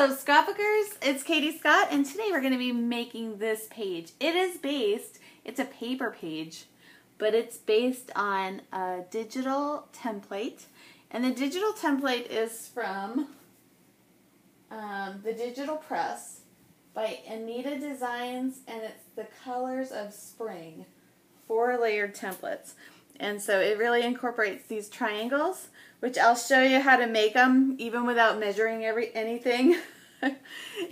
Hello Scrapbookers, it's Katie Scott, and today we're going to be making this page. It's a paper page, but it's based on a digital template, and the digital template is from the Digital Press by Anita Designs, and it's the colors of spring, 4-layered templates. And so it really incorporates these triangles, which I'll show you how to make them even without measuring anything.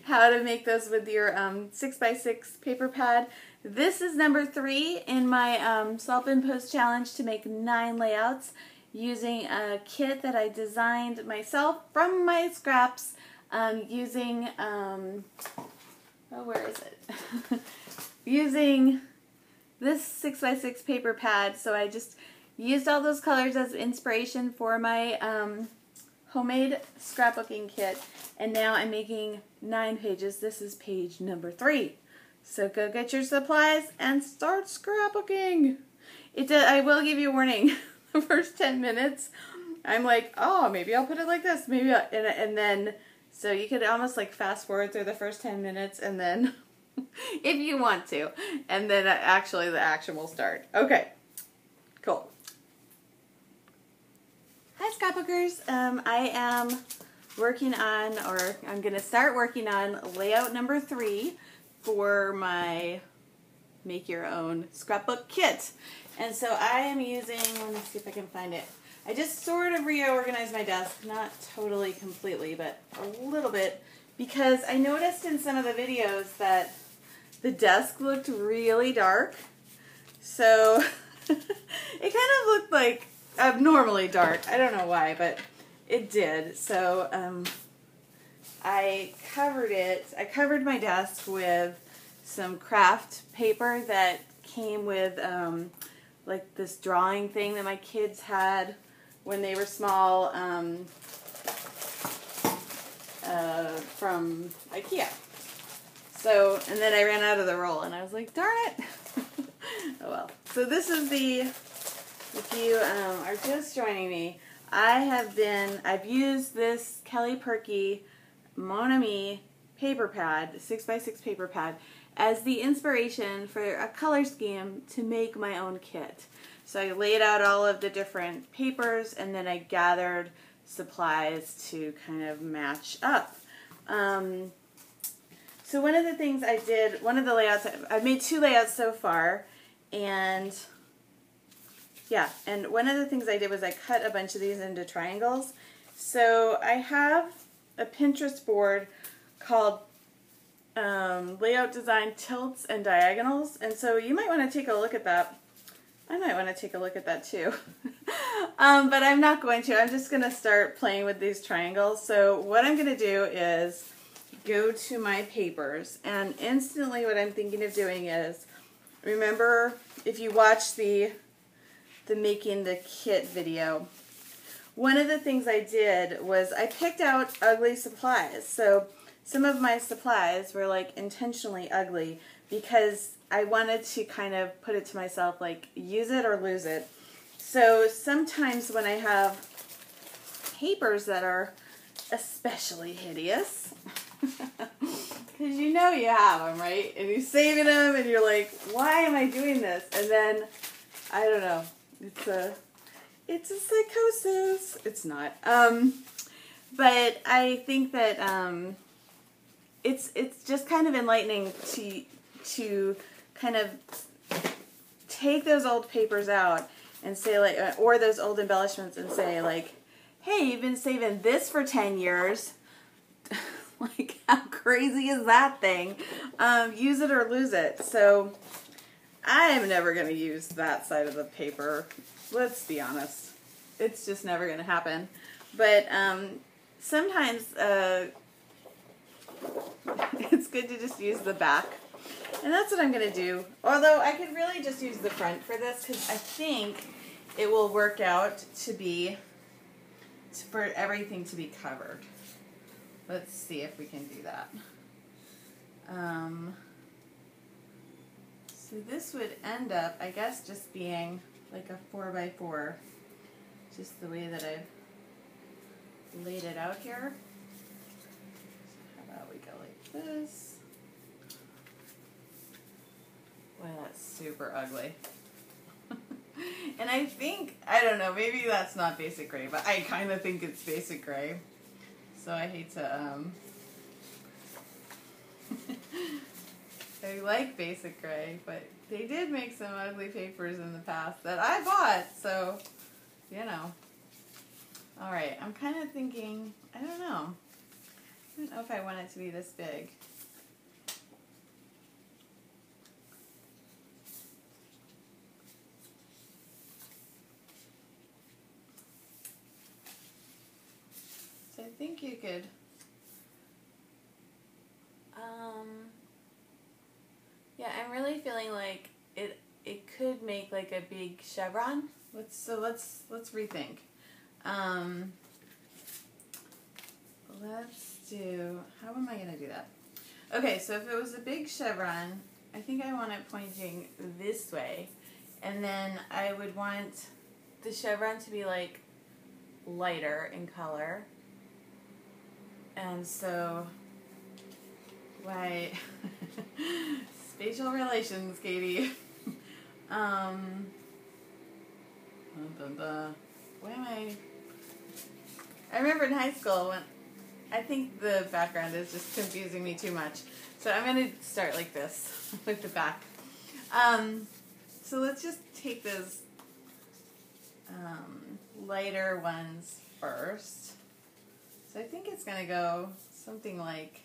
How to make those with your 6x6 paper pad. This is number 3 in my self-imposed challenge to make 9 layouts using a kit that I designed myself from my scraps using, where is it? Using this 6x6 paper pad. So I just used all those colors as inspiration for my homemade scrapbooking kit, and now I'm making 9 pages. This is page number 3. So go get your supplies and start scrapbooking. I will give you a warning. The first 10 minutes, I'm like, oh, maybe I'll put it like this, maybe and then, so you could almost like fast forward through the first 10 minutes and then, if you want to, and then actually the action will start. Okay, cool. Hi Scrapbookers, I am working on, or I'm going to start working on layout number 3 for my make your own scrapbook kit. And so I am using, let me see if I can find it. I just sort of reorganized my desk, not totally completely, but a little bit, because I noticed in some of the videos that the desk looked really dark. So it kind of looked like abnormally dark. I don't know why, but it did. So I covered my desk with some craft paper that came with like this drawing thing that my kids had when they were small from IKEA. So, and then I ran out of the roll and I was like, darn it. Oh well. So this is the, if you are just joining me, I've used this Kelly Perky Mon Ami paper pad, 6x6 paper pad, as the inspiration for a color scheme to make my own kit. So I laid out all of the different papers and then I gathered supplies to kind of match up. So one of the things I did, one of the layouts, I've made 2 layouts so far, and yeah, and one of the things I did was I cut a bunch of these into triangles. So I have a Pinterest board called Layout Design Tilts and Diagonals, and so you might want to take a look at that. I might want to take a look at that too. But I'm not going to. I'm just going to start playing with these triangles. So what I'm going to do is go to my papers, and instantly what I'm thinking of doing is, remember if you watch the making the kit video, one of the things I did was I picked out ugly supplies. So some of my supplies were like intentionally ugly because I wanted to kind of put it to myself like use it or lose it. So sometimes when I have papers that are especially hideous, because you know you have them, right? And you're saving them and you're like, why am I doing this? And then, I don't know, it's a psychosis. It's not. But I think that it's just kind of enlightening to kind of take those old papers out and say like, or those old embellishments and say like, hey, you've been saving this for 10 years. Like, how crazy is that thing? Use it or lose it. So I am never going to use that side of the paper. Let's be honest. It's just never going to happen. But sometimes it's good to just use the back. And that's what I'm going to do. Although I could really just use the front for this because I think it will work out to be, for everything to be covered. Let's see if we can do that. So this would end up, I guess, just being like a 4x4. Just the way that I've laid it out here. this. Wow, that's super ugly. And I think, I don't know, maybe that's not basic gray, but I kind of think it's basic gray. So I hate to, I like basic gray, but they did make some ugly papers in the past that I bought, so, you know. Alright, I'm kind of thinking, I don't know. I don't know if I want it to be this big. So I think you could, yeah, I'm really feeling like it could make like a big chevron. Let's rethink. Let's do, how am I going to do that? Okay, so if it was a big chevron, I think I want it pointing this way. And then I would want the chevron to be like lighter in color. And so, why, spatial relations, Katie. Why am I remember in high school when, I think the background is just confusing me too much. So I'm going to start like this with the back. So let's just take those lighter ones first. So I think it's going to go something like,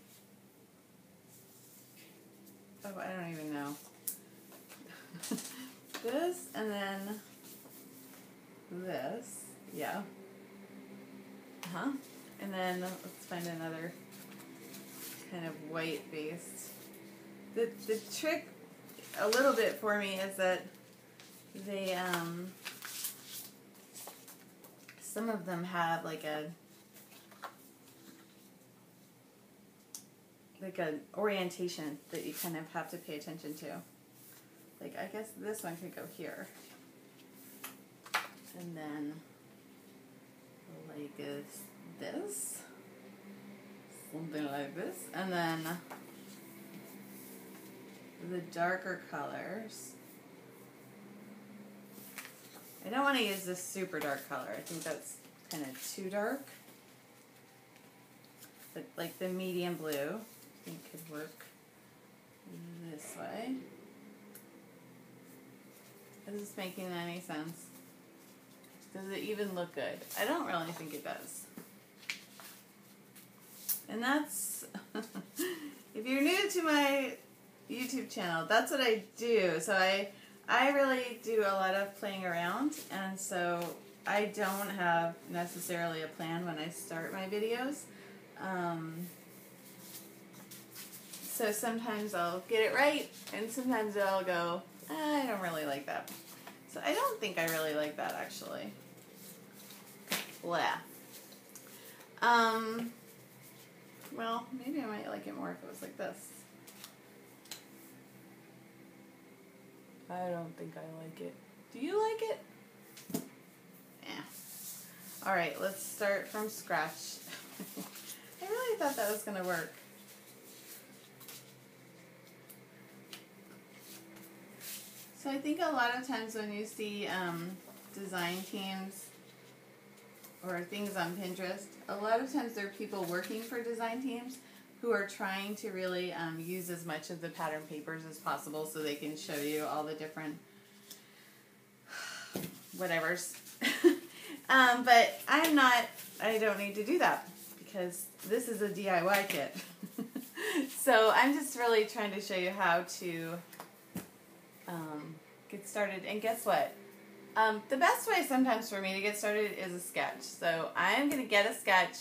oh, I don't even know. This, and then this, yeah. And then let's find another kind of white based. The trick a little bit for me is that they, some of them have like an orientation that you kind of have to pay attention to. Like, I guess this one could go here. And then, like this. Something like this. And then, the darker colors. I don't want to use this super dark color. I think that's kind of too dark. But, like, the medium blue, I think could work this way. Is this making any sense? Does it even look good? I don't really think it does. And that's, if you're new to my YouTube channel, that's what I do. So I really do a lot of playing around, and so I don't have necessarily a plan when I start my videos. So sometimes I'll get it right, and sometimes I'll go, I don't really like that. So I don't think I really like that, actually. Blah. Well, maybe I might like it more if it was like this. I don't think I like it. Do you like it? Yeah. Alright, let's start from scratch. I really thought that was going to work. So I think a lot of times when you see design teams or things on Pinterest, a lot of times there are people working for design teams who are trying to really use as much of the pattern papers as possible so they can show you all the different whatevers. But I don't need to do that because this is a DIY kit. So I'm just really trying to show you how to get started. And guess what? The best way sometimes for me to get started is a sketch. So I'm going to get a sketch.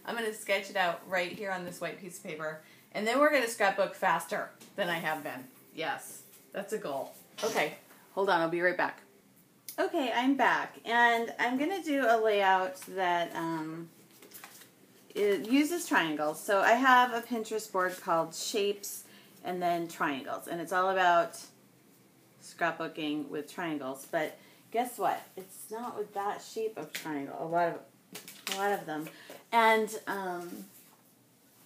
I'm going to sketch it out right here on this white piece of paper. And then we're going to scrapbook faster than I have been. Yes, that's a goal. Okay, hold on. I'll be right back. Okay, I'm back. And I'm going to do a layout that it uses triangles. So I have a Pinterest board called Shapes and then Triangles. And it's all about scrapbooking with triangles. But guess what? It's not with that shape of triangle. A lot of them. And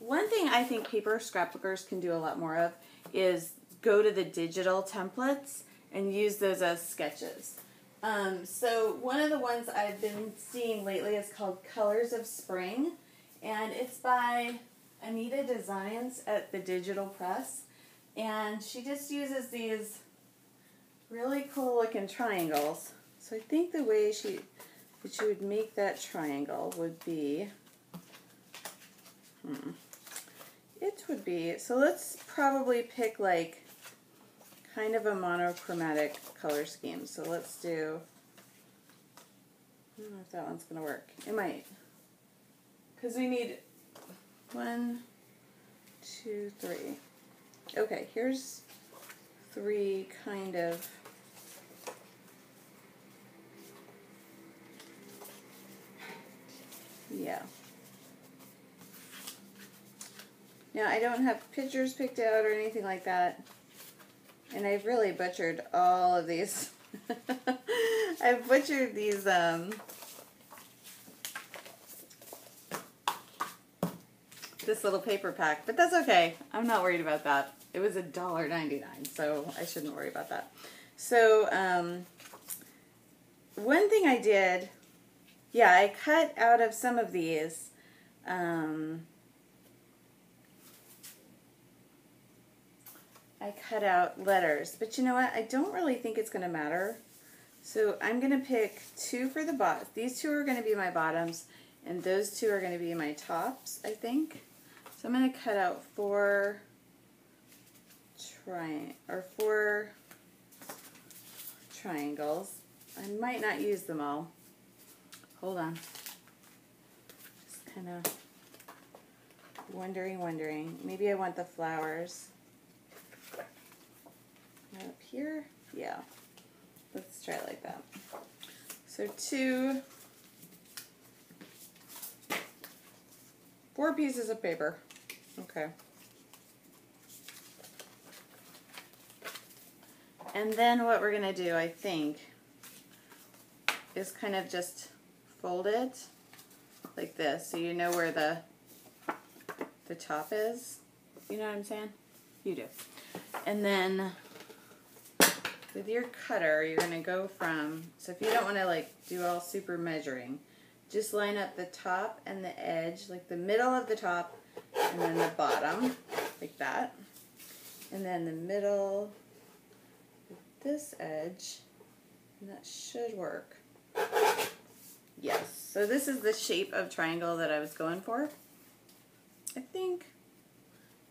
one thing I think paper scrapbookers can do a lot more of is go to the digital templates and use those as sketches. So one of the ones I've been seeing lately is called Colors of Spring, and it's by Anita Designs at the Digital Press, and she just uses these really cool looking triangles. So I think the way she would make that triangle would be, it would be, so let's probably pick like kind of a monochromatic color scheme. So let's do, I don't know if that one's going to work. It might. Because we need 1, 2, 3. Okay, here's 3 kind of, yeah. Now I don't have pictures picked out or anything like that. And I've really butchered all of these. I've butchered these, this little paper pack, but that's okay. I'm not worried about that. It was $1.99, so I shouldn't worry about that. So, one thing I did, yeah, I cut out of some of these, I cut out letters, but you know what? I don't really think it's going to matter. So I'm going to pick 2 for the bottom. These 2 are going to be my bottoms, and those 2 are going to be my tops, I think. So I'm going to cut out 4 triangles. I might not use them all. Hold on. Just kind of wondering. Maybe I want the flowers. Up here? Yeah. Let's try it like that. So 4 pieces of paper. Okay. And then what we're going to do, I think, is kind of just fold it like this so you know where the top is. You know what I'm saying? You do. And then with your cutter, you're going to go from, so if you don't want to like do all super measuring, just line up the top and the edge, like the middle of the top and then the bottom, like that. And then the middle with this edge, and that should work. Yes, so this is the shape of triangle that I was going for. I think,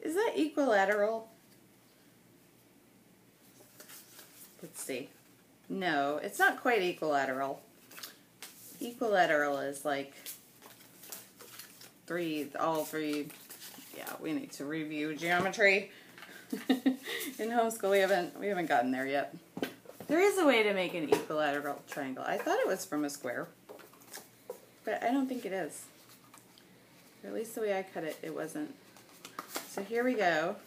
is that equilateral? Let's see. No, it's not quite equilateral. Equilateral is like all three. Yeah, we need to review geometry. In homeschool, we haven't gotten there yet. There is a way to make an equilateral triangle. I thought it was from a square, but I don't think it is. Or at least the way I cut it, it wasn't. So here we go.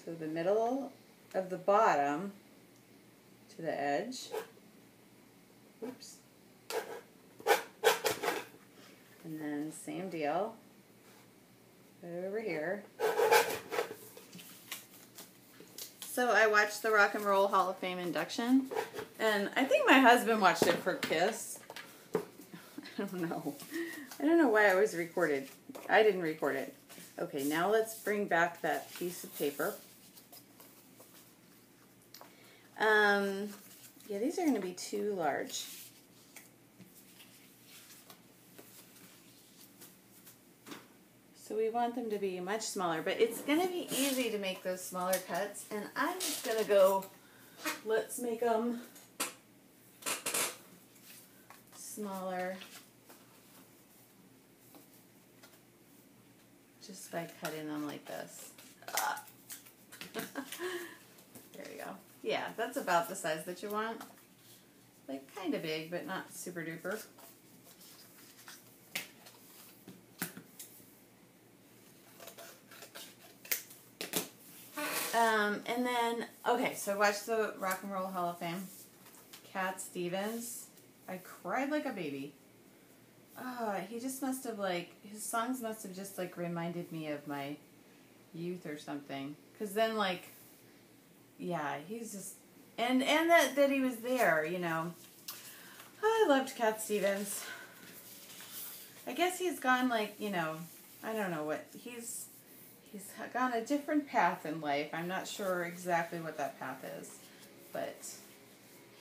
So the middle of the bottom to the edge. Oops. And then same deal. Right over here. So I watched the Rock and Roll Hall of Fame induction, and I think my husband watched it for Kiss. I don't know. I don't know why it was recorded. I didn't record it. Okay, now let's bring back that piece of paper. Yeah, these are going to be too large. So we want them to be much smaller, but it's going to be easy to make those smaller cuts, and I'm just going to go, let's make them smaller just by cutting them like this. There you go. Yeah, that's about the size that you want. Like kind of big, but not super duper. And then, okay, so I watched the Rock and Roll Hall of Fame. Cat Stevens. I cried like a baby. he just must have like, his songs must have just like reminded me of my youth or something. Cause then like, yeah, he's just, and that he was there, you know. I loved Cat Stevens. I guess he's gone like, you know, I don't know what, he's gone a different path in life. I'm not sure exactly what that path is, but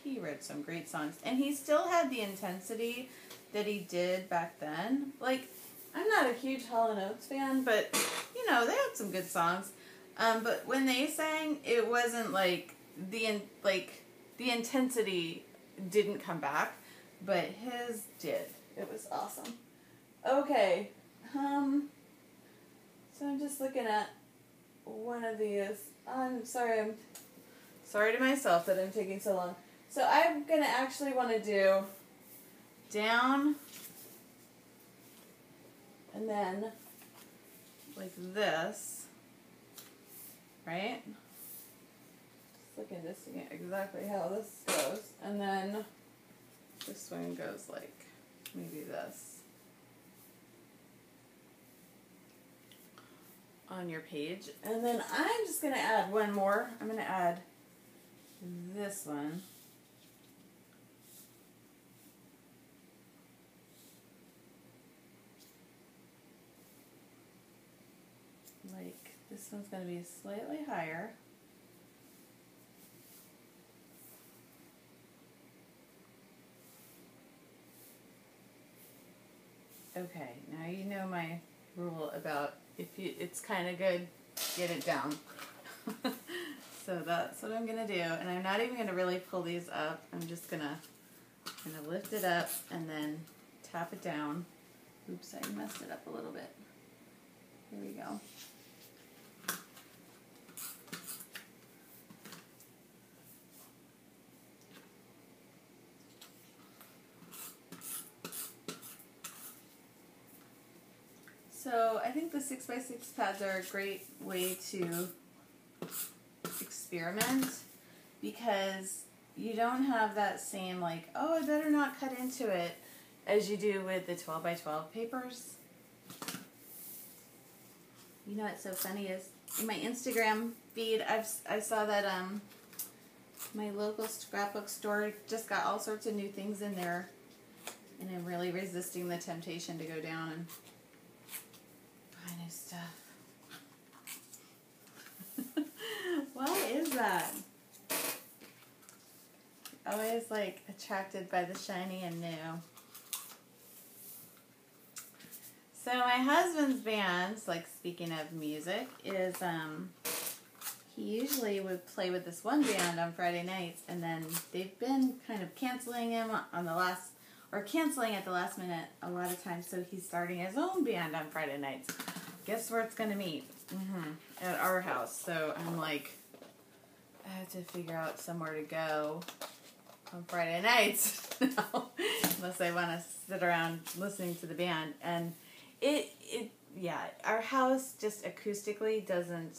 he wrote some great songs. And he still had the intensity that he did back then. Like, I'm not a huge Hall & Oates fan, but, you know, they had some good songs. But when they sang, it wasn't like, the intensity didn't come back, but his did. It was awesome. Okay, so I'm just looking at one of these. I'm sorry to myself that I'm taking so long. So I'm going to actually want to do down and then like this, right? Just looking to see exactly how this goes. And then this one goes like maybe this. On your page. And then I'm just going to add one more. I'm going to add this one. Like, this one's going to be slightly higher. Okay, now you know my rule about it's kind of good, get it down. So that's what I'm going to do. And I'm not even going to really pull these up. I'm just going to lift it up and then tap it down. Oops, I messed it up a little bit. Here we go. So I think the 6x6 pads are a great way to experiment because you don't have that same like, oh, I better not cut into it as you do with the 12x12 papers. You know what's so funny is in my Instagram feed, I saw that my local scrapbook store just got all sorts of new things in there, and I'm really resisting the temptation to go down and buy new stuff. Why is that? Always like attracted by the shiny and new. So my husband's band, like speaking of music, is he usually would play with this one band on Friday nights, and then they've been kind of canceling him canceling at the last minute a lot of times, so he's starting his own band on Friday nights. Guess where it's going to meet? At our house. So I'm like, I have to figure out somewhere to go on Friday nights now, unless I want to sit around listening to the band. And yeah, our house just acoustically doesn't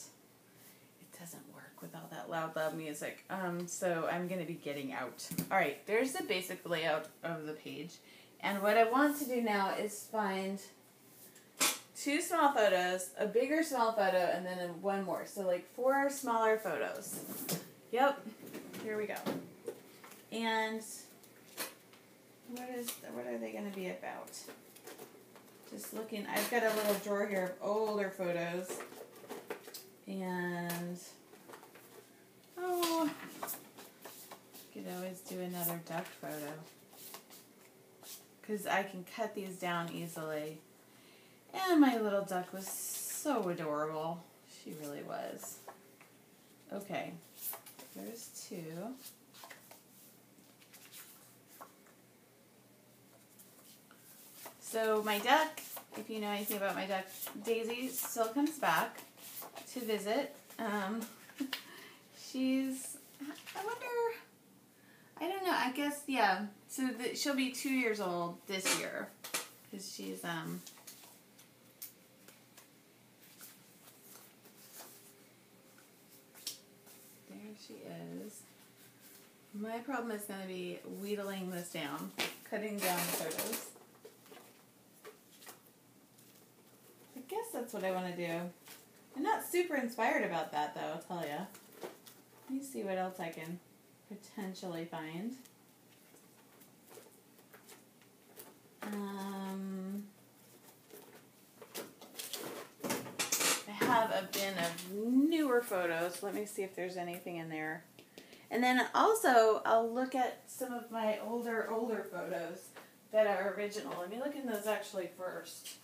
work with all that loud music. So I'm going to be getting out. All right, there's the basic layout of the page. And what I want to do now is find 2 small photos, a bigger small photo, and then one more. So like 4 smaller photos. Yep, here we go. And what are they going to be about? Just looking, I've got a little drawer here of older photos. And, oh, could always do another duck photo. Because I can cut these down easily. And my little duck was so adorable. She really was. Okay, there's 2. So my duck, if you know anything about my duck, Daisy still comes back to visit. She's, I wonder, I don't know, I guess, yeah. So she'll be 2 years old this year. Because she's, there she is. My problem is going to be wheedling this down, cutting down the photos. that's what I want to do. I'm not super inspired about that, though, I'll tell you. Let me see what else I can potentially find. I have a bin of newer photos. Let me see if there's anything in there. And then also, I'll look at some of my older photos that are original. Let me look in those actually first.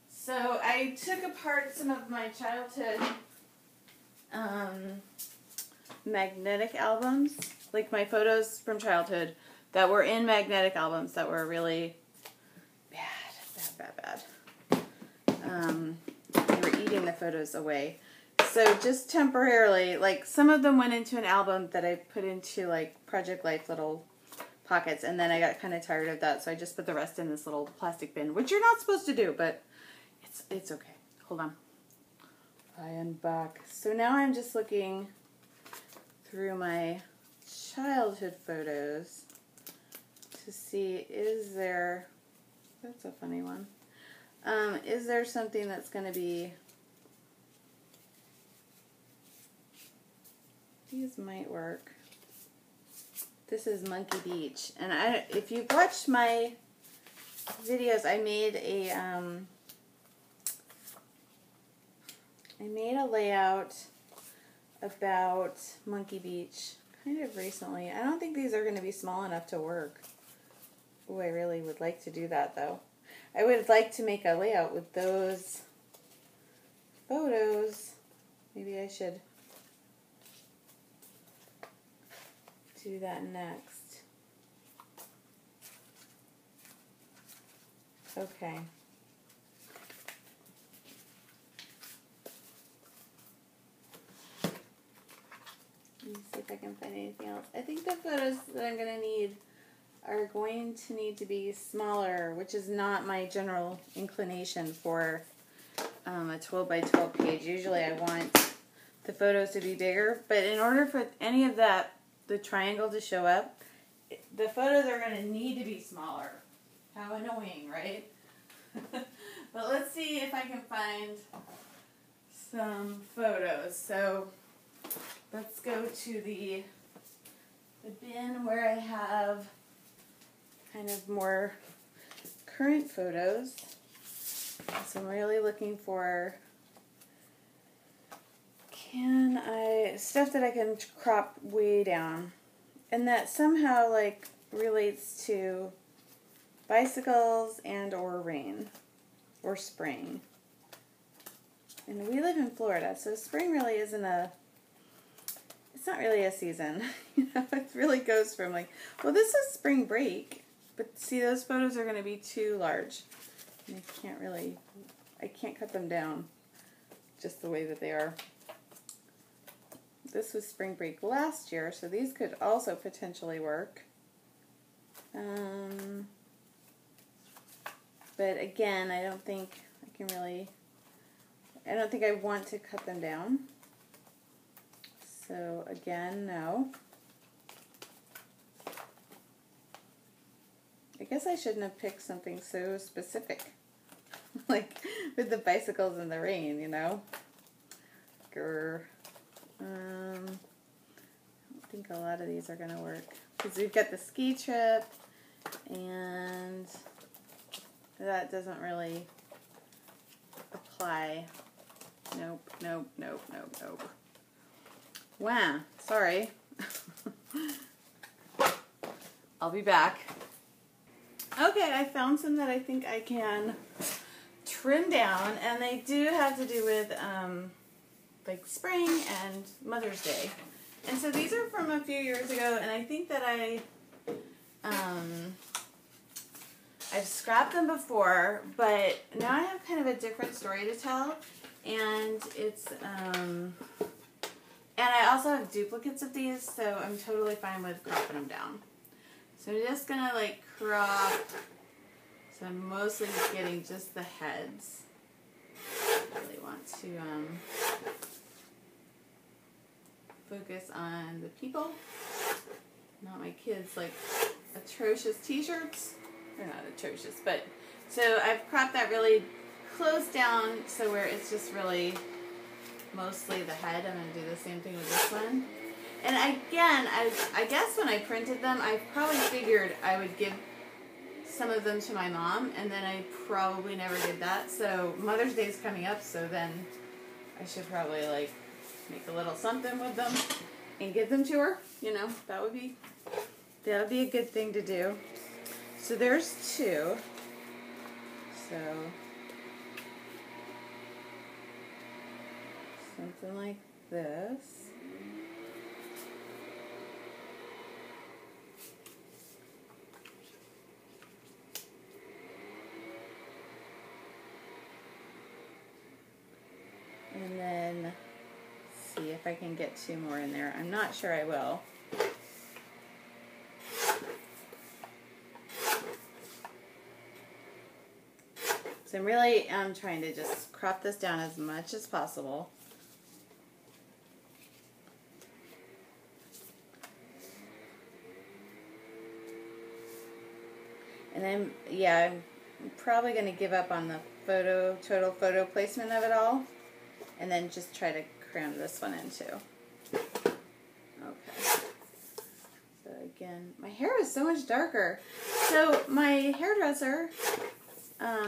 So I took apart some of my childhood magnetic albums, like my photos from childhood that were in magnetic albums that were really bad. They were eating the photos away. So just temporarily, like some of them went into an album that I put into like Project Life little pockets, and then I got kind of tired of that, so I just put the rest in this little plastic bin, which you're not supposed to do, but it's okay. Hold on. I am back. So now I'm just looking through my childhood photos to see, is there, that's a funny one, is there something that's going to be, these might work. This is Monkey Beach, and if you've watched my videos, I made a layout about Monkey Beach kind of recently. I don't think these are going to be small enough to work. Oh, I really would like to do that, though. I would like to make a layout with those photos. Maybe I should do that next. Okay. Let me see if I can find anything else. I think the photos that I'm going to need are going to need to be smaller, which is not my general inclination for a 12 by 12 page. Usually I want the photos to be bigger, but in order for any of that, the triangle to show up, the photos are going to need to be smaller. How annoying, right? But let's see if I can find some photos. So let's go to the bin where I have kind of more current photos. So I'm really looking for stuff that I can crop way down and that somehow like relates to bicycles and or rain or spring. And we live in Florida, so spring really isn't it's not really a season. You know, it really goes from like, well, this is spring break, but see, those photos are going to be too large. And I can't cut them down just the way that they are. This was spring break last year, so these could also potentially work. But again, I don't think I want to cut them down. So again, no. I guess I shouldn't have picked something so specific. Like with the bicycles in the rain, you know? Grr. I don't think a lot of these are going to work. Because we've got the ski trip, and that doesn't really apply. Nope, nope, nope, nope, nope. Wow, sorry. I'll be back. Okay, I found some that I think I can trim down, and they do have to do with like spring and Mother's Day. And so these are from a few years ago, and I think that I've scrapped them before, but now I have kind of a different story to tell, and it's and I also have duplicates of these, so I'm totally fine with cropping them down. So I'm just gonna like crop, so I'm mostly getting just the heads. I really want to focus on the people, not my kids' like atrocious t-shirts. They're not atrocious, but so I've cropped that really close down so where it's just really mostly the head. I'm going to do the same thing with this one. And again, I guess when I printed them, I probably figured I would give some of them to my mom, and then I probably never did that. So Mother's Day is coming up, so then I should probably like make a little something with them and give them to her. You know, that would be a good thing to do. So there's 2. So something like this. And then see if I can get 2 more in there. I'm not sure I will. So I'm really trying to just crop this down as much as possible. And then, yeah, I'm probably going to give up on the total photo placement of it all. And then just try to cram this one in too. Okay. So again, my hair is so much darker. So my hairdresser,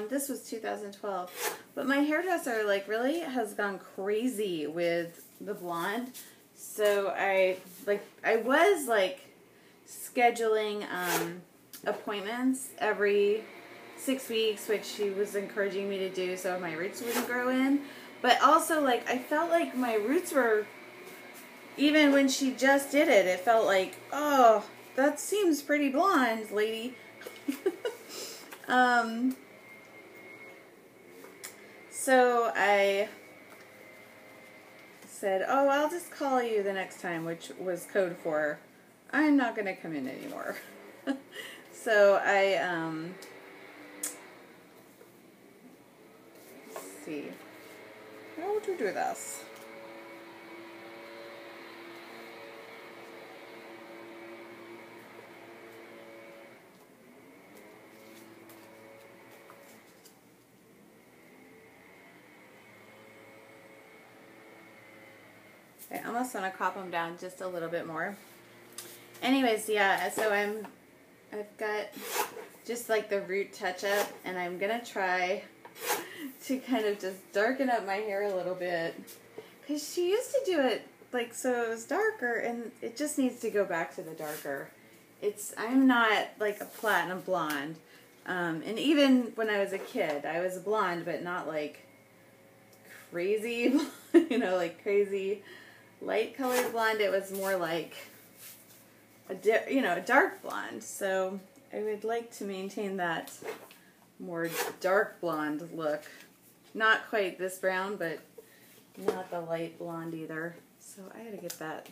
this was 2012, but my hairdresser like really has gone crazy with the blonde. So I was like scheduling appointments every 6 weeks, which she was encouraging me to do so my roots wouldn't grow in. But also, like, I felt like my roots were, even when she just did it, it felt like, oh, that seems pretty blonde, lady. So I said, oh, I'll just call you the next time, which was code for, I'm not going to come in anymore. So I, let's see. How to do this? I almost want to crop them down just a little bit more. Anyways, yeah, so I've got just like the root touch up, and I'm gonna try to kind of just darken up my hair a little bit, because she used to do it like so it was darker, and it just needs to go back to the darker. I'm not like a platinum blonde, and even when I was a kid I was blonde, but not like crazy you know, like crazy light colored blonde. It was more like a dark blonde. So I would like to maintain that more dark blonde look. Not quite this brown, but not the light blonde either. So I gotta get that.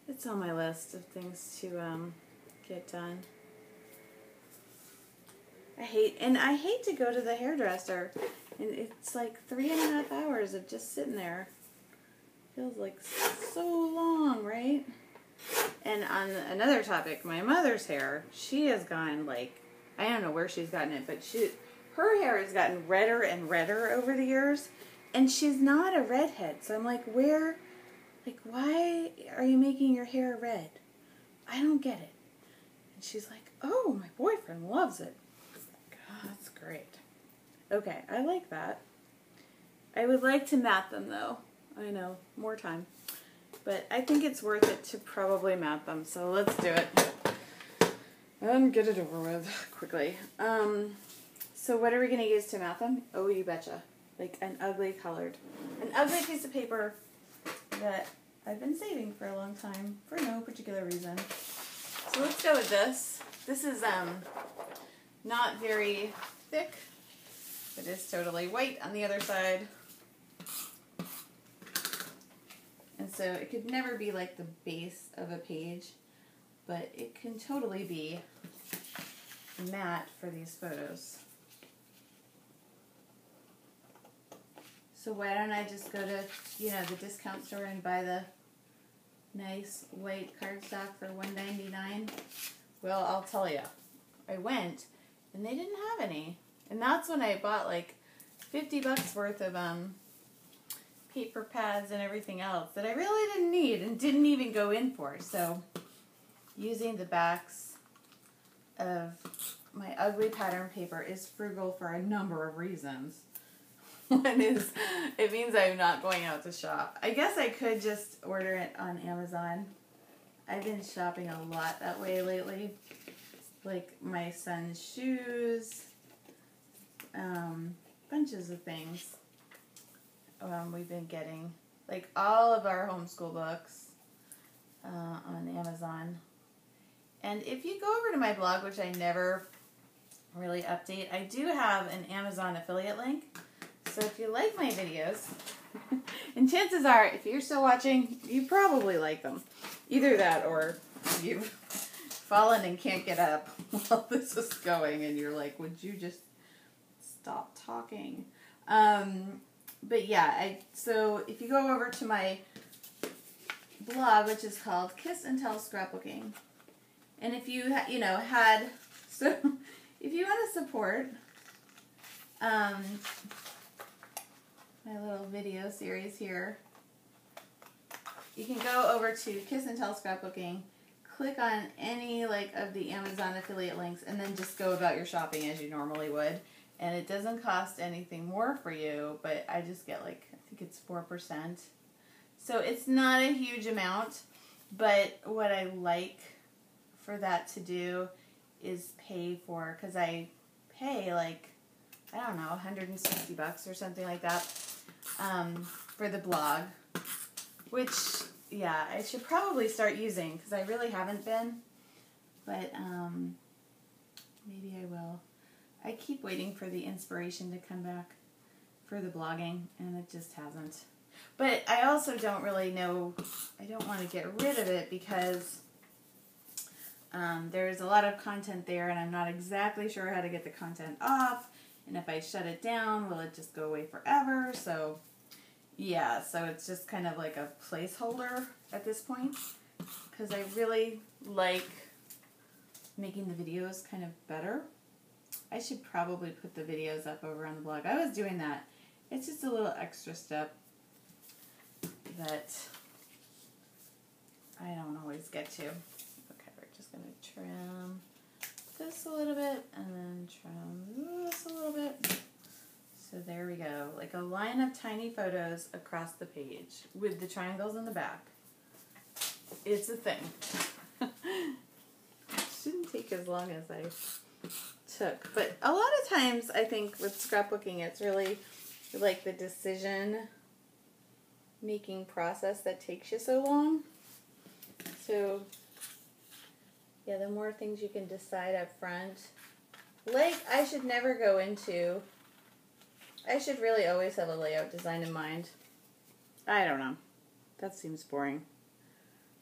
It's on my list of things to get done. I hate to go to the hairdresser, and it's like 3.5 hours of just sitting there. Feels like so long, right? And on another topic, my mother's hair, she has gone like, I don't know where she's gotten it, but her hair has gotten redder and redder over the years, and she's not a redhead. So I'm like, why are you making your hair red? I don't get it. And she's like, oh, my boyfriend loves it. God, that's great. Okay, I like that. I would like to mat them though. I know, more time. But I think it's worth it to probably mat them, so let's do it. And get it over with quickly. So what are we going to use to mat them? Oh, you betcha. Like an ugly piece of paper that I've been saving for a long time for no particular reason. So let's go with this. This is not very thick. It is totally white on the other side. And so it could never be like the base of a page, but it can totally be matte for these photos. So why don't I just go to, the discount store and buy the nice white cardstock for $1.99? Well, I'll tell you, I went and they didn't have any. And that's when I bought like $50 worth of paper pads and everything else that I really didn't need and didn't even go in for. So using the backs of my ugly pattern paper is frugal for a number of reasons. One is it means I'm not going out to shop. I guess I could just order it on Amazon. I've been shopping a lot that way lately. Like my son's shoes, bunches of things we've been getting. Like all of our homeschool books on Amazon. And if you go over to my blog, which I never really update, I do have an Amazon affiliate link. So if you like my videos, and chances are, if you're still watching, you probably like them. Either that or you've fallen and can't get up while this is going and you're like, would you just stop talking? But yeah, so if you go over to my blog, which is called Kiss and Tell Scrapbooking, and if you, so if you want to support my little video series here, you can go over to Kiss and Tell Scrapbooking, click on any of the Amazon affiliate links, and then just go about your shopping as you normally would. And it doesn't cost anything more for you, but I just get I think it's 4%. So it's not a huge amount, but what I like for that to do is pay for, because I pay I don't know, $160 or something like that for the blog, which, yeah, I should probably start using because I really haven't been, but maybe I will. I keep waiting for the inspiration to come back for the blogging, and it just hasn't. But I also don't really know, I don't want to get rid of it because there's a lot of content there, and I'm not exactly sure how to get the content off. And if I shut it down, will it just go away forever? So, yeah, so it's just kind of like a placeholder at this point. Because I really like making the videos kind of better. I should probably put the videos up over on the blog. I was doing that. It's just a little extra step that I don't always get to. Okay, we're just going to trim this a little bit and then trim this a little bit. So there we go. Like a line of tiny photos across the page with the triangles in the back. It's a thing. Shouldn't take as long as I took. But a lot of times I think with scrapbooking it's really like the decision making process that takes you so long. So yeah, the more things you can decide up front. I should never go into, I should really always have a layout design in mind. I don't know. That seems boring.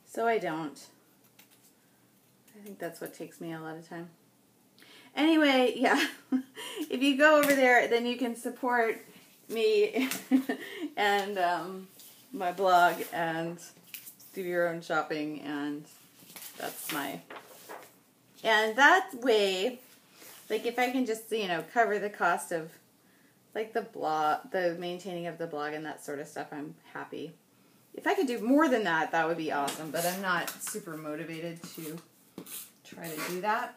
So I don't. I think that's what takes me a lot of time. Anyway, yeah. If you go over there, then you can support me and my blog and do your own shopping, and that's my... And that way, if I can just, cover the cost of, the blog, the maintaining of the blog and that sort of stuff, I'm happy. If I could do more than that, that would be awesome, but I'm not super motivated to try to do that.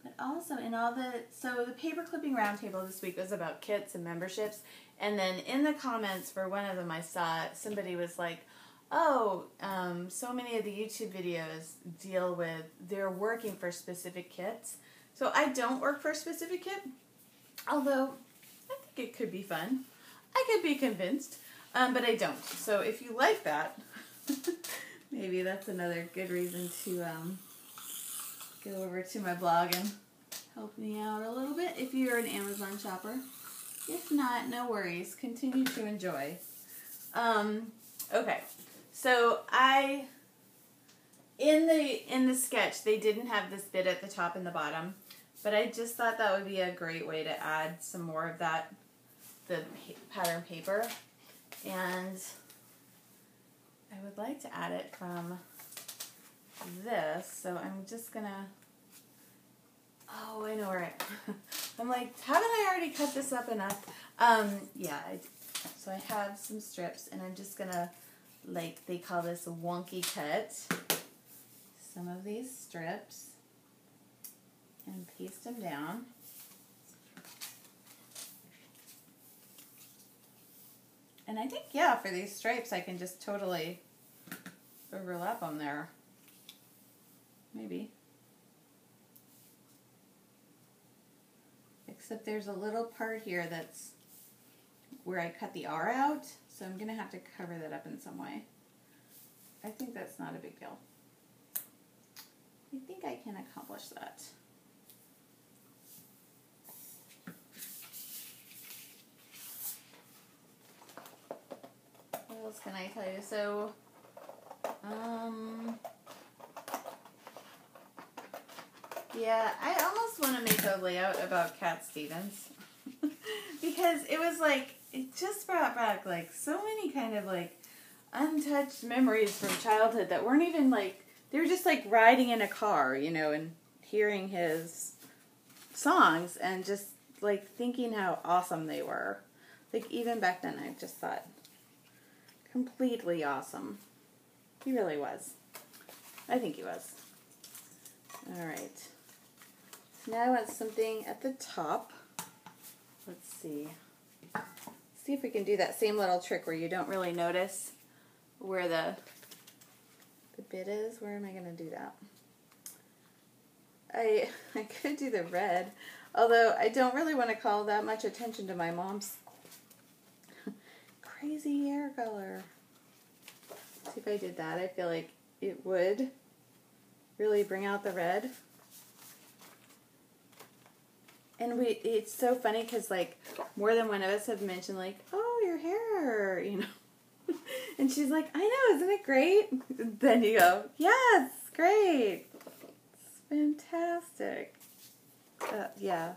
But also in all so the paper clipping roundtable this week was about kits and memberships, and then in the comments for one of them I saw somebody was like, oh, so many of the YouTube videos deal with, they're working for specific kits. So I don't work for a specific kit, although I think it could be fun. I could be convinced, but I don't. So if you like that, maybe that's another good reason to go over to my blog and help me out a little bit if you're an Amazon shopper. If not, no worries. Continue to enjoy. Okay. So in the sketch, they didn't have this bit at the top and the bottom, but I just thought that would be a great way to add some more of that, the pattern paper, and I would like to add it from this, so I'm just gonna, oh, I know where I'm like, haven't I already cut this up enough? Yeah, so I have some strips, and I'm just gonna, like, they call this a wonky cut, some of these strips, and paste them down. And I think, yeah, for these stripes, I can just totally overlap them there. Maybe. Except there's a little part here that's where I cut the R out, so I'm going to have to cover that up in some way. I think that's not a big deal. I think I can accomplish that. What else can I tell you? So, yeah, I almost want to make a layout about Cat Stevens because it was like, it just brought back like so many kind of like untouched memories from childhood that weren't even like, they were just like riding in a car, you know, and hearing his songs and just like thinking how awesome they were. Like even back then I just thought completely awesome. He really was. I think he was. All right. Now I want something at the top. Let's see. See if we can do that same little trick where you don't really notice where the bit is. Where am I going to do that? I could do the red, although I don't really want to call that much attention to my mom's crazy hair color. See if I did that. I feel like it would really bring out the red. And it's so funny because like more than one of us have mentioned like, oh, your hair, you know. And she's like, I know, isn't it great? Then you go, yes, great. It's fantastic. Yeah.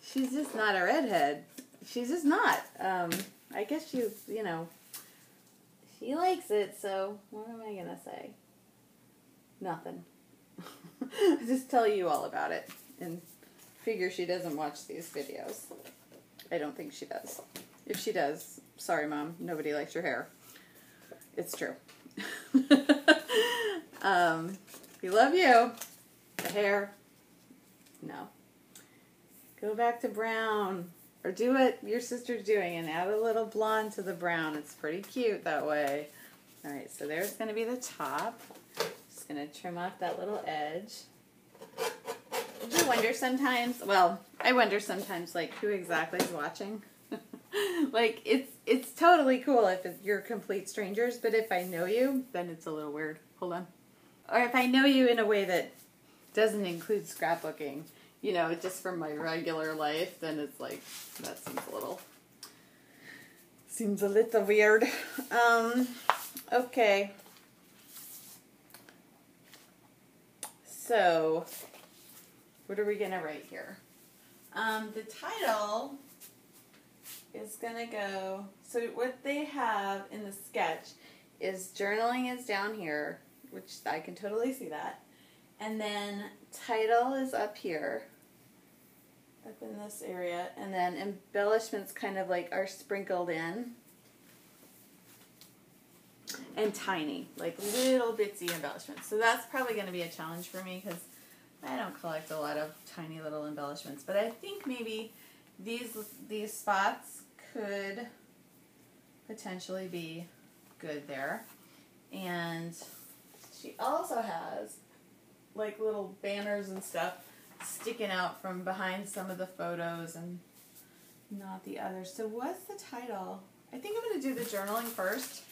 She's just not a redhead. She's just not. I guess you know, she likes it, so what am I going to say? Nothing. Just tell you all about it and figure she doesn't watch these videos. I don't think she does. If she does, sorry Mom, nobody likes your hair. It's true. We love you. The hair, no. Go back to brown. Or do what your sister's doing and add a little blonde to the brown. It's pretty cute that way. Alright, so there's going to be the top. Just going to trim off that little edge. Do you wonder sometimes, well, I wonder sometimes, like, who exactly is watching? Like, it's totally cool if you're complete strangers, but if I know you, then it's a little weird. Hold on. Or if I know you in a way that doesn't include scrapbooking, you know, just from my regular life, then it's like, that seems a little weird. Okay. So, what are we going to write here? The title is going to go, so what they have in the sketch is journaling is down here, which I can totally see that. And then title is up here, up in this area, and then embellishments kind of like are sprinkled in. And tiny, like little bitsy embellishments. So that's probably going to be a challenge for me because I don't collect a lot of tiny little embellishments. But I think maybe these spots could potentially be good there. And she also has like little banners and stuff sticking out from behind some of the photos and not the others. So what's the title? I think I'm going to do the journaling first.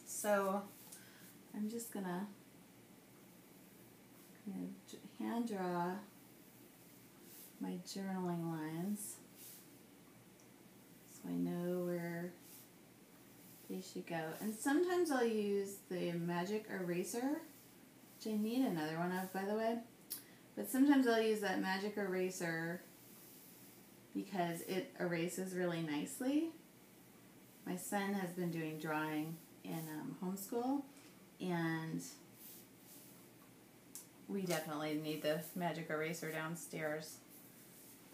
So I'm just going to hand draw my journaling lines so I know where they should go. And sometimes I'll use the magic eraser, which I need another one of, by the way. But sometimes I'll use that magic eraser because it erases really nicely. My son has been doing drawing in homeschool, and we definitely need the magic eraser downstairs.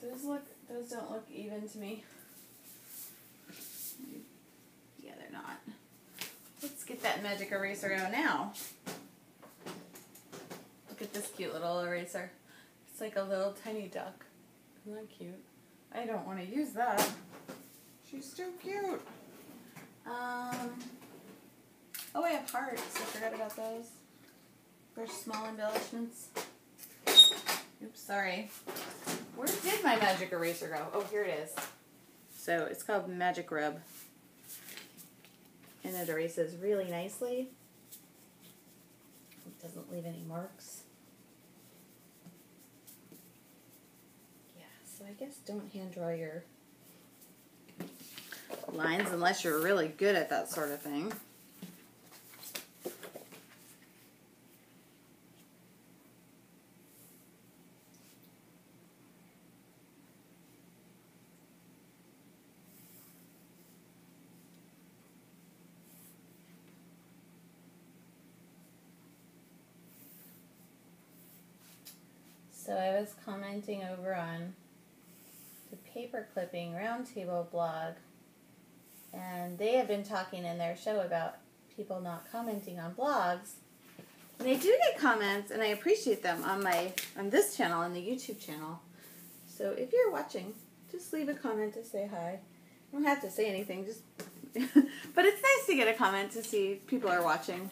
Those don't look even to me. Yeah, they're not. Let's get that magic eraser out now. Look at this cute little eraser. It's like a little tiny duck. Isn't that cute? I don't want to use that. She's too cute. Oh, I have hearts. I forgot about those. For small embellishments. Oops, sorry. Where did my magic eraser go? Oh, here it is. So it's called Magic Rub. And it erases really nicely. It doesn't leave any marks. Yeah, so I guess don't hand draw your lines unless you're really good at that sort of thing. So I was commenting over on the Paper Clipping Roundtable blog, and they have been talking in their show about people not commenting on blogs. And they do get comments, and I appreciate them on this channel, on the YouTube channel. So if you're watching, just leave a comment to say hi. You don't have to say anything, just but it's nice to get a comment to see people are watching.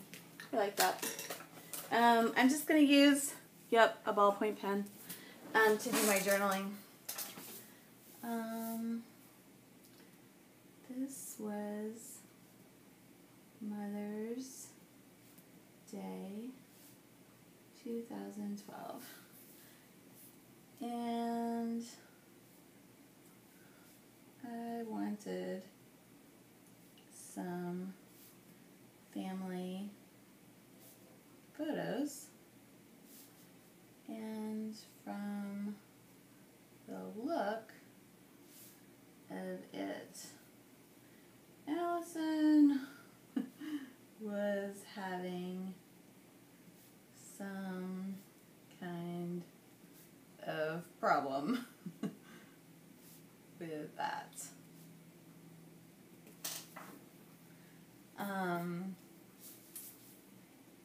I like that. I'm just going to use a ballpoint pen to do my journaling. This was Mother's Day 2012. And I wanted some family photos. And from the look of it, Allison was having some kind of problem with that.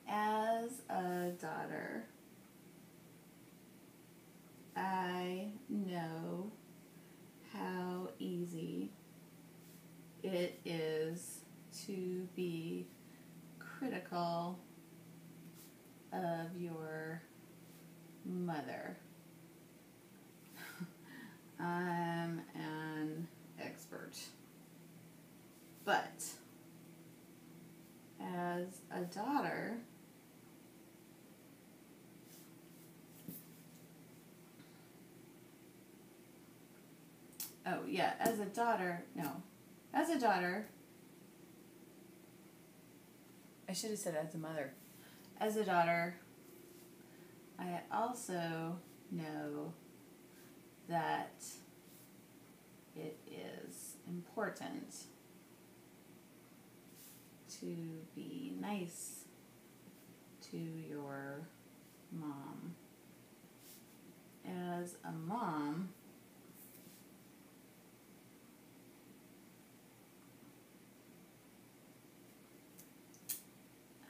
As a daughter, I know how easy it is to be critical of your mother. I'm an expert. But as a daughter, as a daughter, I should have said as a mother. As a daughter, I also know that it is important to be nice to your mom. As a mom,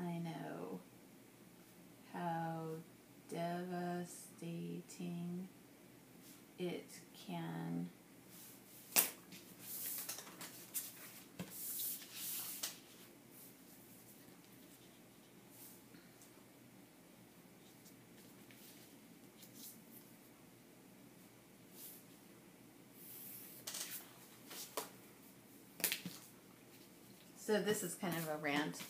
I know how devastating it can So this is kind of a rant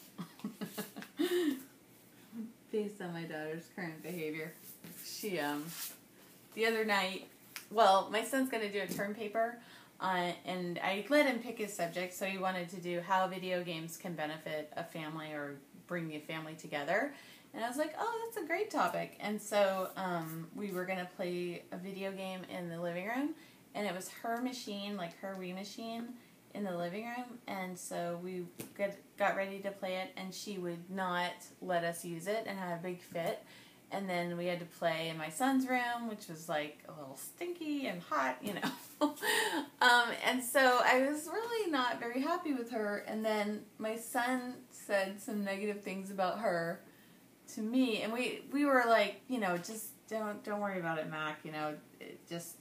based on my daughter's current behavior. She, the other night, well, my son's going to do a term paper, and I let him pick his subject, so he wanted to do how video games can benefit a family or bring a family together. And I was like, oh, that's a great topic. And so we were going to play a video game in the living room, and it was her machine, like her Wii machine, in the living room. And so we got ready to play it, and she would not let us use it and had a big fit. And then we had to play in my son's room, which was like a little stinky and hot, you know. And so I was really not very happy with her. And then my son said some negative things about her to me. And we were like, you know, just don't worry about it, Mac. You know, it just,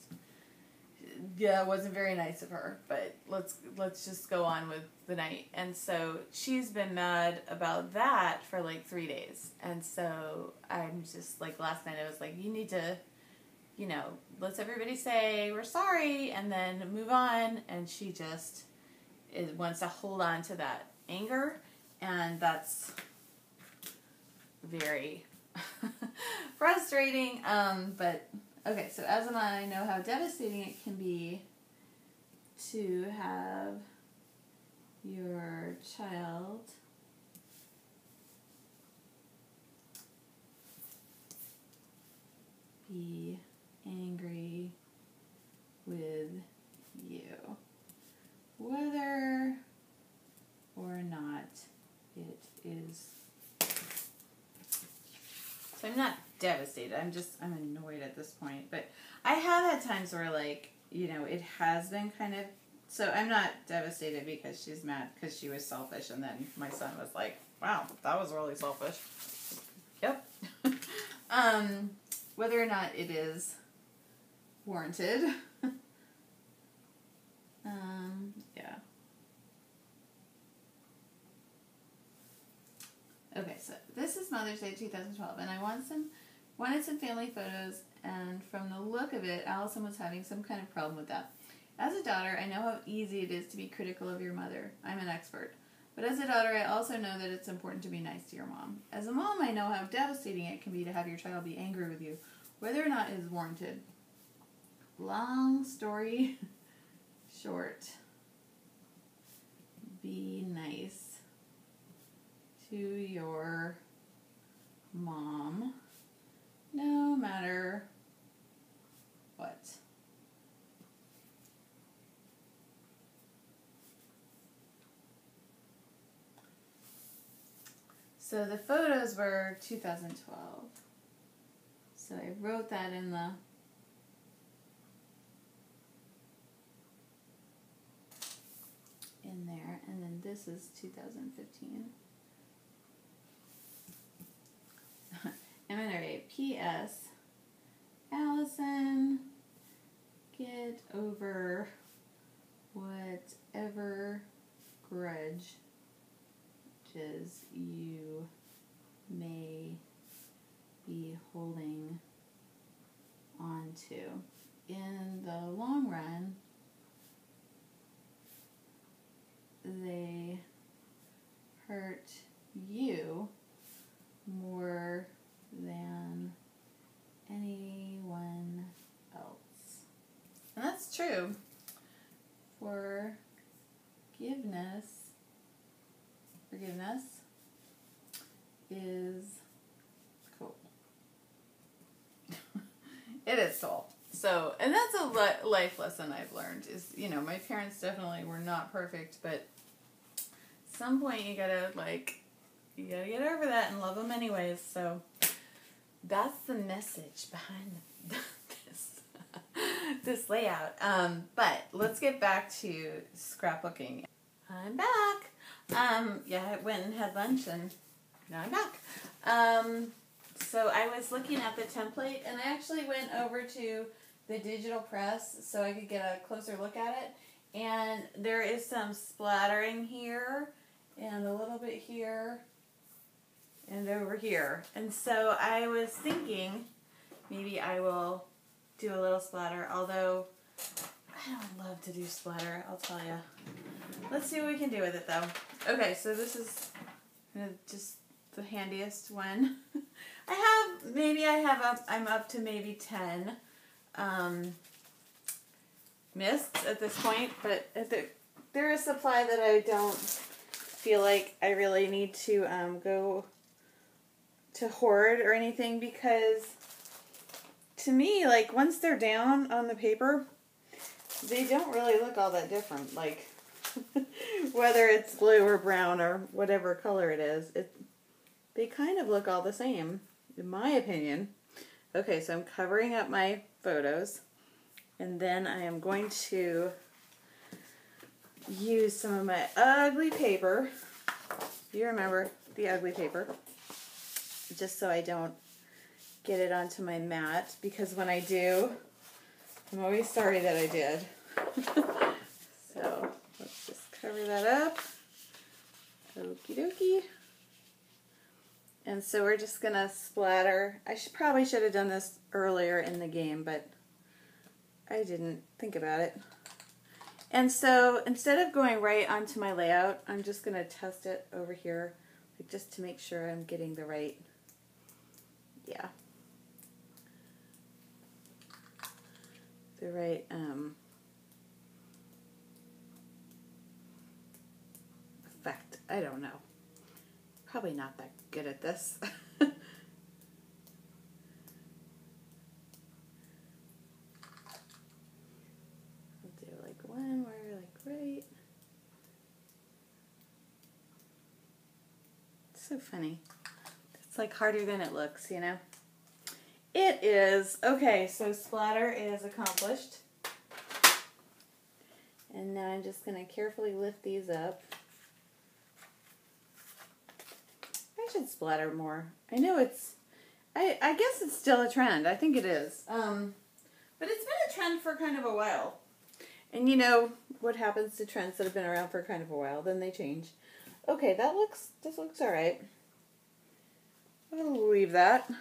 yeah, it wasn't very nice of her. But let's just go on with the night. And so she's been mad about that for like 3 days. And so I'm just like, last night I was like, you need to, you know, let's everybody say we're sorry and then move on. And she just wants to hold on to that anger. And that's very frustrating. But okay, so as I know how devastating it can be to have your child be angry with you, whether or not it is. So I'm not devastated. I'm annoyed at this point. But I have had times where, like, you know, it has been kind of. So I'm not devastated because she's mad because she was selfish, and then my son was like, wow, that was really selfish. Yep. Whether or not it is warranted. Yeah. Okay, so this is Mother's Day 2012, and I wanted some family photos, and from the look of it, Allison was having some kind of problem with that. As a daughter, I know how easy it is to be critical of your mother. I'm an expert. But as a daughter, I also know that it's important to be nice to your mom. As a mom, I know how devastating it can be to have your child be angry with you, whether or not it is warranted. Long story short, be nice to your mom, no matter what. So the photos were 2012. So I wrote that in there, and then this is 2015. I'm going to write P.S. Allison, get over whatever grudges you may be holding on to. In the long run, they hurt you more than anyone else. And that's true. Forgiveness is cool. It is cool. So, and that's a life lesson I've learned is, you know, my parents definitely were not perfect, but at some point you gotta get over that and love them anyways. So that's the message behind this layout. But let's get back to scrapbooking. I'm back. Yeah, I went and had lunch and now I'm back. So I was looking at the template and I actually went over to the digital press so I could get a closer look at it. And there is some splattering here and a little bit here and over here. And so I was thinking maybe I will do a little splatter, although I don't love to do splatter, I'll tell you. Let's see what we can do with it though. Okay, so this is just the handiest one. I'm up to maybe 10 mists at this point, but there is supply that I don't feel like I really need to go to hoard or anything, because to me, like, once they're down on the paper, they don't really look all that different. Like, whether it's blue or brown or whatever color it is, they kind of look all the same. in my opinion. Okay, so I'm covering up my photos, and then I am going to use some of my ugly paper. You remember the ugly paper, just so I don't get it onto my mat, because when I do, I'm always sorry that I did. So let's just cover that up. Okie dokie. And so we're just gonna splatter. I probably should have done this earlier in the game, but I didn't think about it. And so instead of going right onto my layout, I'm just gonna test it over here, like, just to make sure I'm getting the right, the right effect. I don't know. Probably not that good at this. I'll do like one where like right. It's so funny. It's like harder than it looks, you know? It is. Okay, so splatter is accomplished. And now I'm just going to carefully lift these up. I should splatter more. I know it's, I guess it's still a trend. I think it is. But it's been a trend for kind of a while. And you know what happens to trends that have been around for kind of a while, then they change. Okay, this looks alright. I'll leave that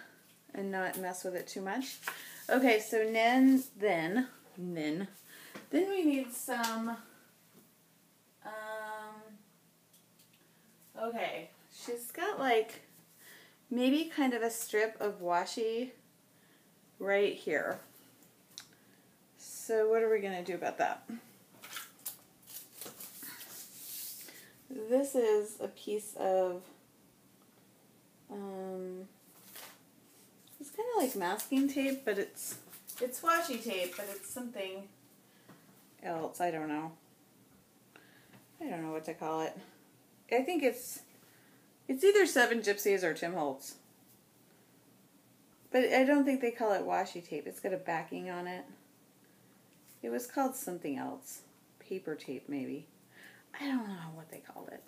and not mess with it too much. Okay, so then we need some, okay, she's got like maybe kind of a strip of washi right here. So what are we going to do about that? This is a piece of, it's kind of like masking tape, but it's washi tape, but it's something else. I don't know what to call it. I think it's either Seven Gypsies or Tim Holtz. But I don't think they call it washi tape. It's got a backing on it. It was called something else. Paper tape, maybe. I don't know what they called it.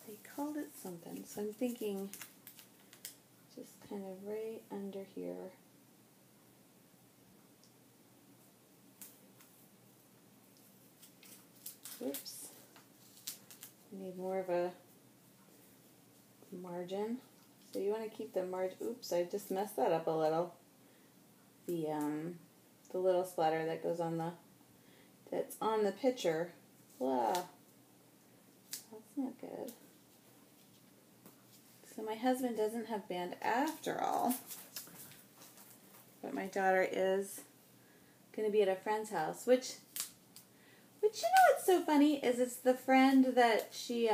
They called it something. So I'm thinking just kind of right under here. Oops. Need more of a margin. So you want to keep the margin. Oops, I just messed that up a little. The little splatter that goes on that's on the picture. Blah. That's not good. So my husband doesn't have band after all. But my daughter is going to be at a friend's house, which you know what's so funny is it's the friend that she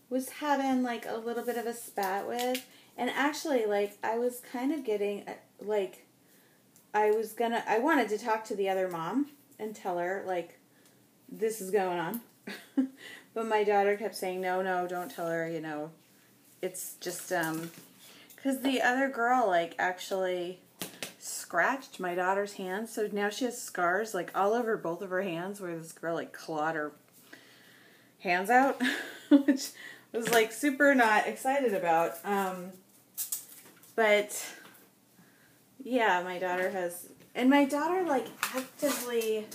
was having like a little bit of a spat with, and actually like I was kind of getting like I wanted to talk to the other mom and tell her like this is going on. But my daughter kept saying no, don't tell her, you know. It's just cuz the other girl like actually scratched my daughter's hands, so now she has scars like all over both of her hands where this girl like clawed her hands out, which was like super not excited about. But yeah, my daughter like actively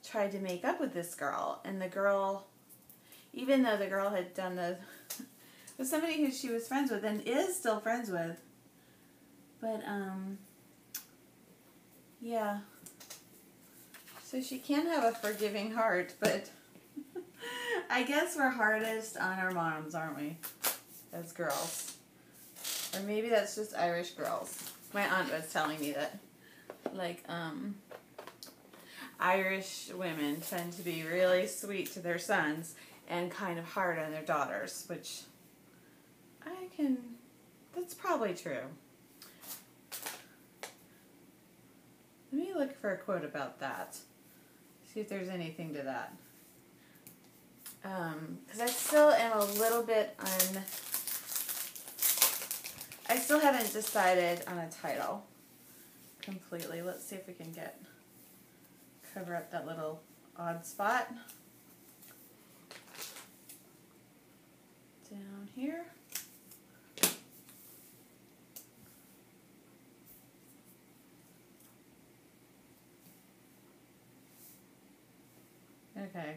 tried to make up with this girl, and the girl, even though the girl had done with somebody who she was friends with and is still friends with, but yeah, so she can have a forgiving heart, but I guess we're hardest on our moms, aren't we, as girls? Or maybe that's just Irish girls. My aunt was telling me that, like, Irish women tend to be really sweet to their sons and kind of hard on their daughters, which that's probably true. Let me look for a quote about that. See if there's anything to that. Because I still am a little bit I still haven't decided on a title completely. Let's see if we can cover up that little odd spot down here. Okay.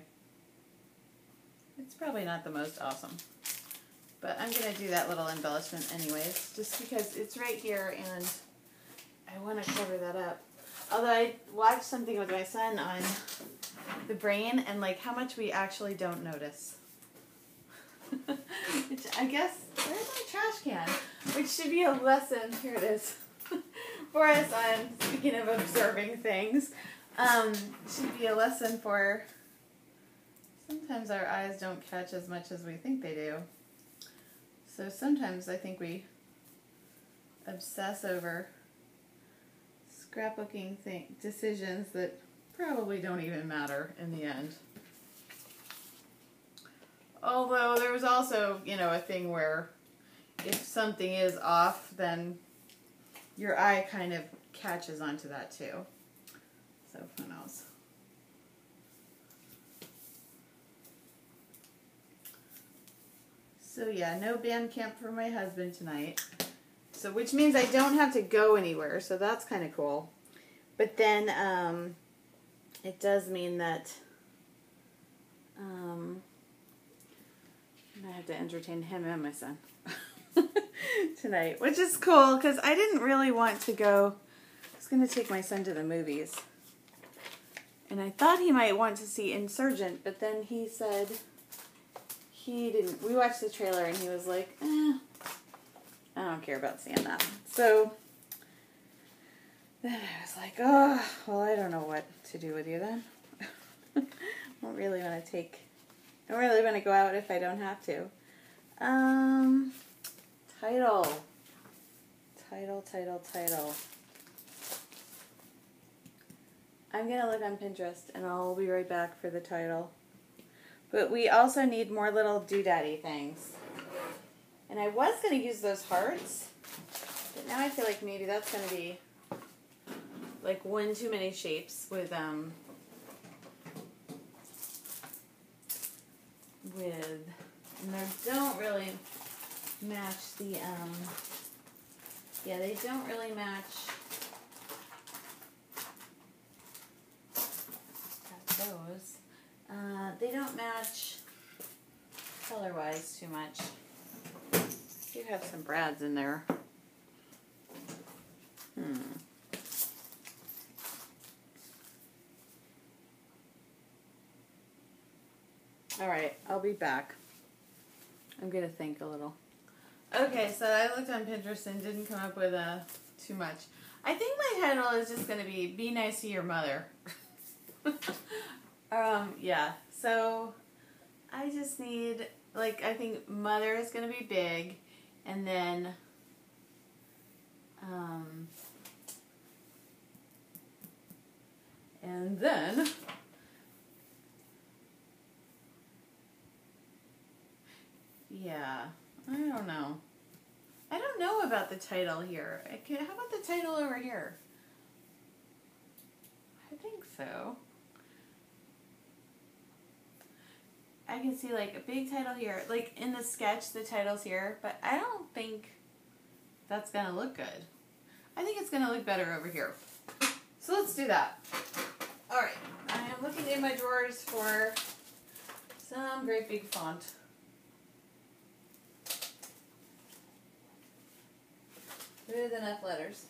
It's probably not the most awesome, but I'm going to do that little embellishment anyways, just because it's right here and I want to cover that up. Although I watched something with my son on the brain and like how much we actually don't notice. Which I guess, where's my trash can? Which should be a lesson, here it is, for us on, speaking of observing things, should be a lesson for sometimes our eyes don't catch as much as we think they do. So sometimes I think we obsess over scrapbooking decisions that probably don't even matter in the end. Although there's also, you know, a thing where if something is off, then your eye kind of catches onto that too. So who knows? So yeah, no band camp for my husband tonight. So which means I don't have to go anywhere, so that's kind of cool. But then it does mean that I have to entertain him and my son tonight, which is cool because I didn't really want to go. I was going to take my son to the movies. And I thought he might want to see Insurgent, but then he said he didn't. We watched the trailer and he was like, I don't care about seeing that. So then I was like, oh, well, I don't know what to do with you then. I don't really want to go out if I don't have to. Title. I'm going to look on Pinterest and I'll be right back for the title. But we also need more little doodaddy things. And I was going to use those hearts, but now I feel like maybe that's going to be like one too many shapes with and they don't really match the, yeah, they don't really match those. They don't match color-wise too much. You have some brads in there. Alright, I'll be back. I'm going to think a little. Okay, so I looked on Pinterest and didn't come up with too much. I think my title is just going to be Nice to Your Mother. Yeah, so I just need, like, I think mother is going to be big, and then, yeah, I don't know. I don't know about the title here. How about the title over here? I think so. I can see like a big title here. Like in the sketch, the title's here, but I don't think that's going to look good. I think it's going to look better over here. So let's do that. Alright, I am looking in my drawers for some great big font. With enough letters.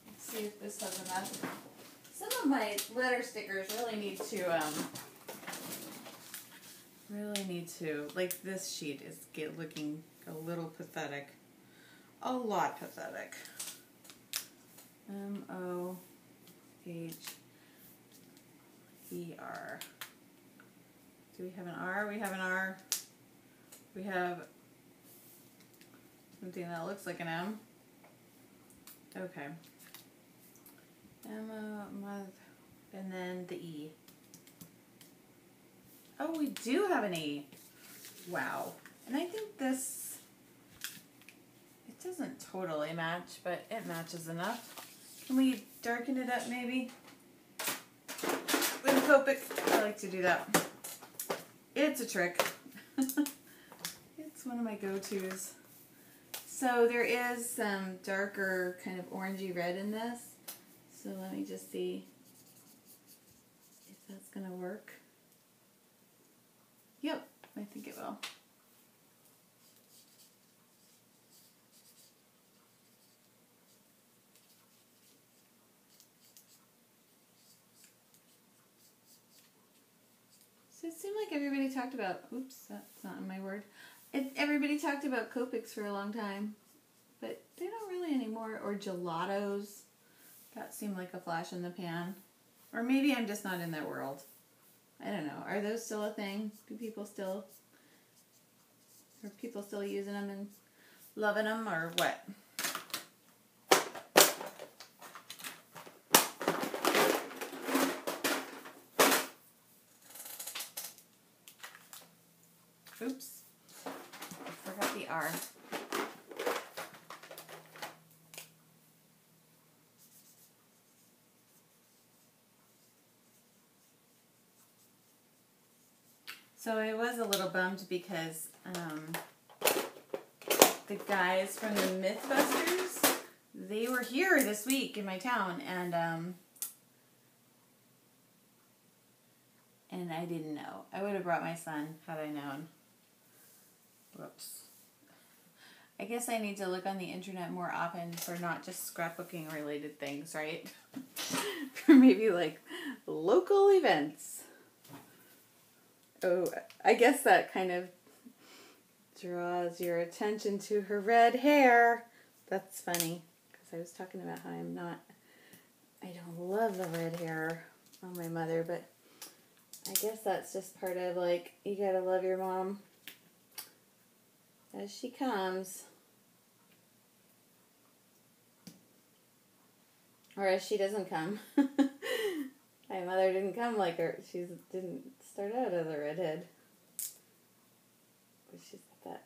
Let's see if this has enough. Some of my letter stickers really need to, like this sheet is looking a little pathetic. A lot pathetic. M-O-H-E-R. Do we have an R? We have an R. We have something that looks like an M. Okay. And then the E. Oh, we do have an E. Wow. And I think this doesn't totally match, but it matches enough. Can we darken it up maybe? With Copic, I like to do that. It's a trick. It's one of my go-tos. So there is some darker kind of orangey red in this. So let me just see if that's going to work. Yep, I think it will. So it seemed like everybody talked about, oops, that's not my word. Everybody talked about Copics for a long time, but they don't really anymore. Or gelatos. That seemed like a flash in the pan. Or maybe I'm just not in that world. I don't know. Are those still a thing? Are people still using them and loving them, or what? Oops. I forgot the R. So I was a little bummed because the guys from the Mythbusters, they were here this week in my town, and I didn't know. I would have brought my son had I known. Whoops. I guess I need to look on the internet more often for not just scrapbooking related things, right? For maybe like local events. Oh, I guess that kind of draws your attention to her red hair. That's funny, because I was talking about how I don't love the red hair on my mother, but I guess that's just part of, like, you gotta love your mom as she comes. Or as she doesn't come. My mother didn't come like her. She didn't start out as a redhead. But she's got that.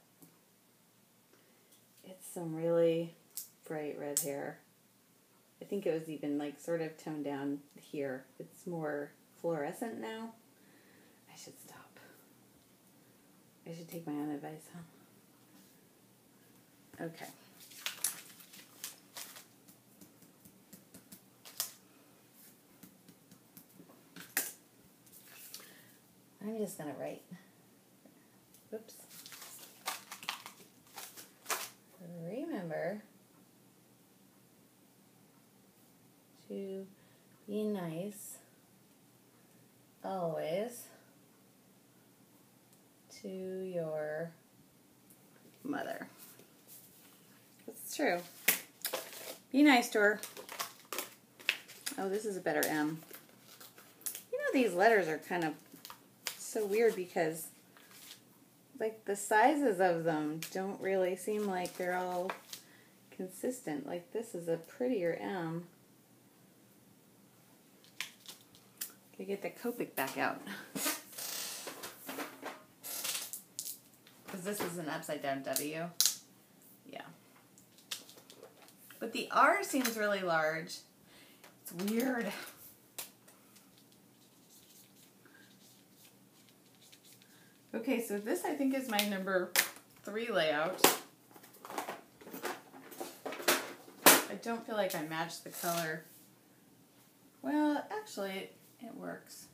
It's some really bright red hair. I think it was even like sort of toned down here. It's more fluorescent now. I should stop. I should take my own advice, huh? Okay. I'm just going to write. Oops. Remember to be nice always to your mother. It's true. Be nice to her. Oh, this is a better M. You know, these letters are kind of so weird because, like, the sizes of them don't really seem like they're all consistent. Like, this is a prettier M. Gotta get the Copic back out. Because this is an upside down W. Yeah. But the R seems really large. It's weird. Okay, so this I think is my number 3 layout. I don't feel like I matched the color. Well, actually, it works.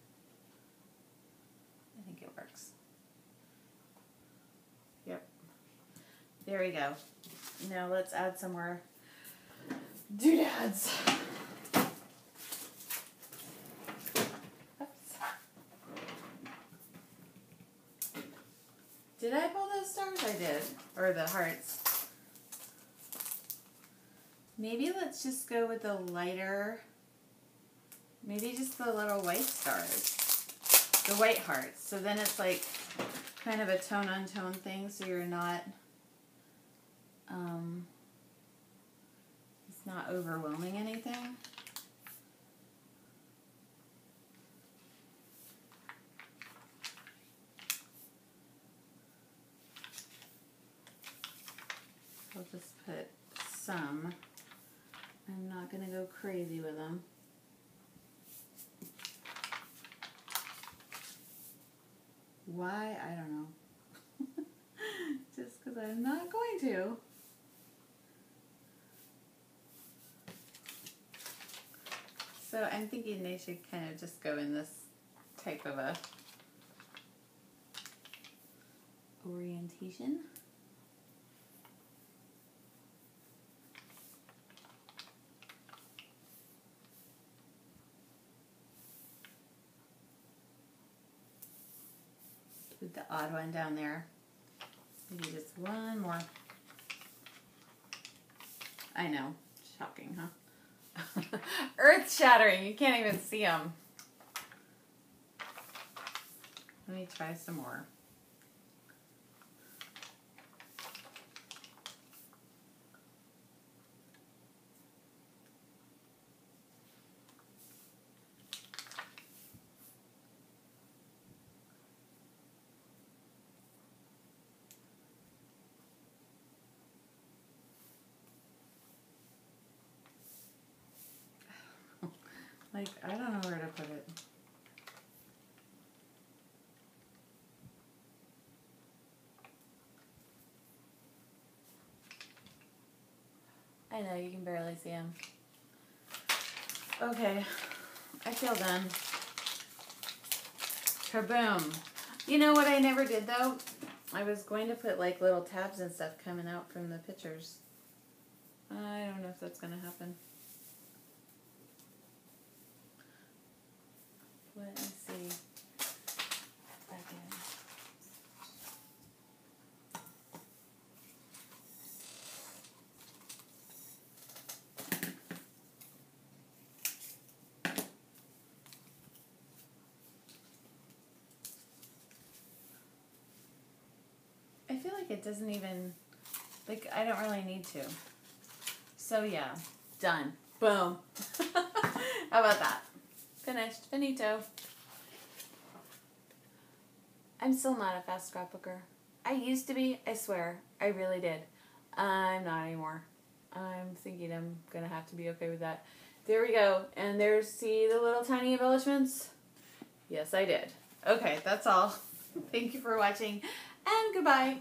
I think it works. Yep. There we go. Now let's add some more doodads. Did I pull those stars? I did. Or the hearts. Maybe let's just go with the lighter, maybe just the little white stars. The white hearts. So then it's like kind of a tone-on-tone thing, so you're not, it's not overwhelming anything. I'll just put some. I'm not going to go crazy with them. Why? I don't know. Just because I'm not going to. So I'm thinking they should kind of just go in this type of a orientation. With the odd one down there. Maybe just one more. I know. Shocking, huh? Earth shattering. You can't even see them. Let me try some more. Like, I don't know where to put it. I know, you can barely see them. Okay, I feel done. Kaboom. You know what I never did, though? I was going to put, like, little tabs and stuff coming out from the pictures. I don't know if that's going to happen. Let me see. I feel like it doesn't even, like, I don't really need to. So yeah, done. Boom. How about that? Finished. Finito. I'm still not a fast scrapbooker. I used to be, I swear. I really did. I'm not anymore. I'm thinking I'm going to have to be okay with that. There we go. And there's, see the little tiny embellishments? Yes, I did. Okay, that's all. Thank you for watching, and goodbye.